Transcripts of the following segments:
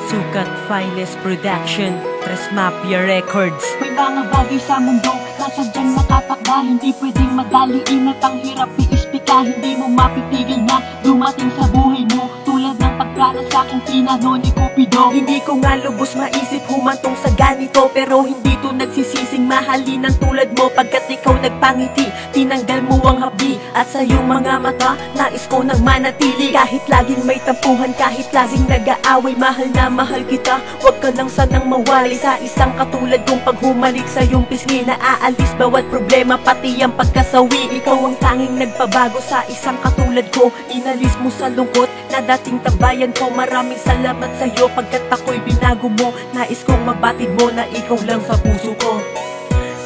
Sukat Finest Production, Tres Mafia Records. May mga bagay sa mundo na sadyang nakatakda, hindi pwedeng madaliin at ang hirap iispika. Hindi mo mapipigil na dumating sa buhay mo, tulad ng pagplano sa aking pinano ni Cupido. Hindi ko nga lubos maisip humantong sa ganito, pero hindi to nagsisising mahalin ng tulad mo. Pagkat ikaw nagpangiti, tinanggal mo ang hapdi, at sa iyong mga mata nais ko nang manatili. Kahit laging may tampuhan, kahit laging nag-aaway, mahal na mahal kita, huwag ka lang sanang mawali sa isang katulad kong paghumalik sa iyong pisngi. Naaalis bawat problema, pati ang pagkasawi. Ikaw ang tanging nagpabago sa isang katulad ko, inalis mo sa lungkot na dating tabayan ko. Maraming salamat sa iyo pagkat ako'y binago mo. Nais kong mabatid mo na ikaw lang sa puso ko.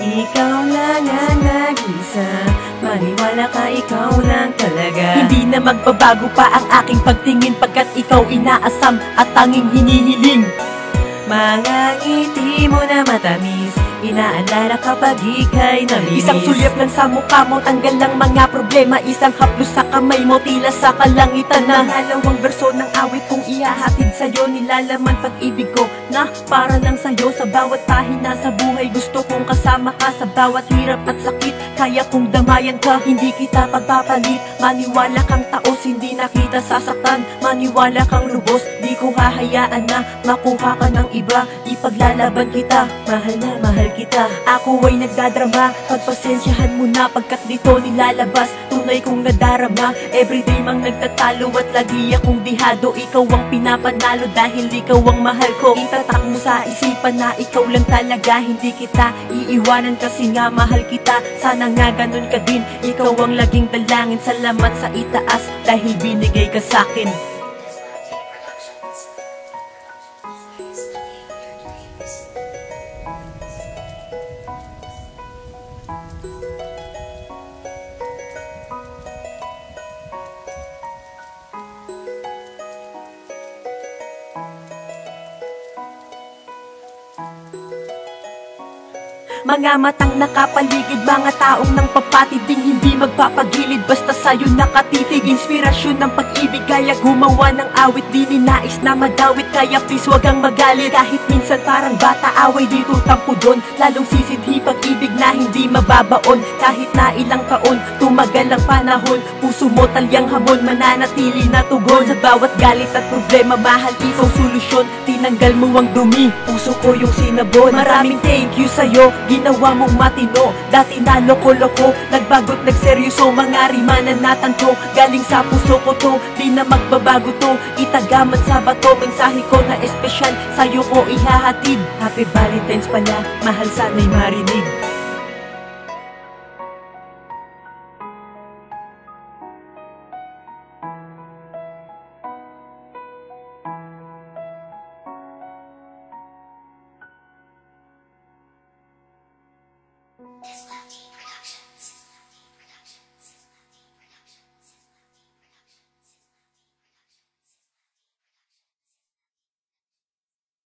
Ikaw lang ang nag-isa, maniwala ka, ikaw lang talaga. Hindi na magbabago pa ang aking pagtingin, pagkat ikaw inaasam at tanging hinihiling. Mga ngiti mo na matamis, inaalala kapag ika'y namiss. Isang sulyap lang sa mukha mo, tanggal lang mga problema. Isang haplos sa kamay mo, tila sa kalangitan na. Pangalawang verso ng awit kong ihahatid sa'yo, nilalaman pag-ibig ko na para lang sa'yo. Sa bawat pahina sa buhay, gusto kong kasama ka. Sa bawat hirap at sakit, kaya kong damayan ka. Hindi kita pagpapalit, maniwala kang taos, hindi na kita sasaktan. Maniwala kang lubos, di ko hahayaan na makuha ka ng iba. Ipaglalaban kita, mahal na mahal kita. Ako ay nagdadrama, pagpasensyahan mo na, pagkat dito nilalabas tunay kong nadarama. Everyday mang nagtatalo at lagi akong dihado. Ikaw ang pinapanalo dahil ikaw ang mahal ko. Itatak mo sa isipan na ikaw lang talaga, hindi kita iiwanan kasi nga mahal kita. Sana nga ganun ka din, ikaw ang laging dalangin. Salamat sa itaas dahil binigay ka sa'kin. Mga matang nakapaligid, mga taong nang papatiding, hindi magpapagilid basta sa'yo nakatitig. Inspirasyon ng pag-ibig, kaya gumawa ng awit. Di ninais na madawit, kaya please wag kang magalit. Kahit minsan parang bata, away dito tampo doon. Lalong sisidhi pag-ibig na hindi mababaon. Kahit na ilang taon, tumagal ang panahon, puso mo talyang hamon, mananatili na tugon. Sa bawat galit at problema, mahal ikaw solusyon. Tinanggal mo ang dumi, puso ko yung sinabon. Maraming thank you sa'yo, ginawa mong matino. Dati na loko-loko, nagbago't nagseryoso. Mga rima na natanto, galing sa puso ko to. Di na magbabago to, itagamat sa bato. Mensahe ko na espesyal, sa'yo ko ihahatid. Happy Valentine's pala, mahal sana'y marinig.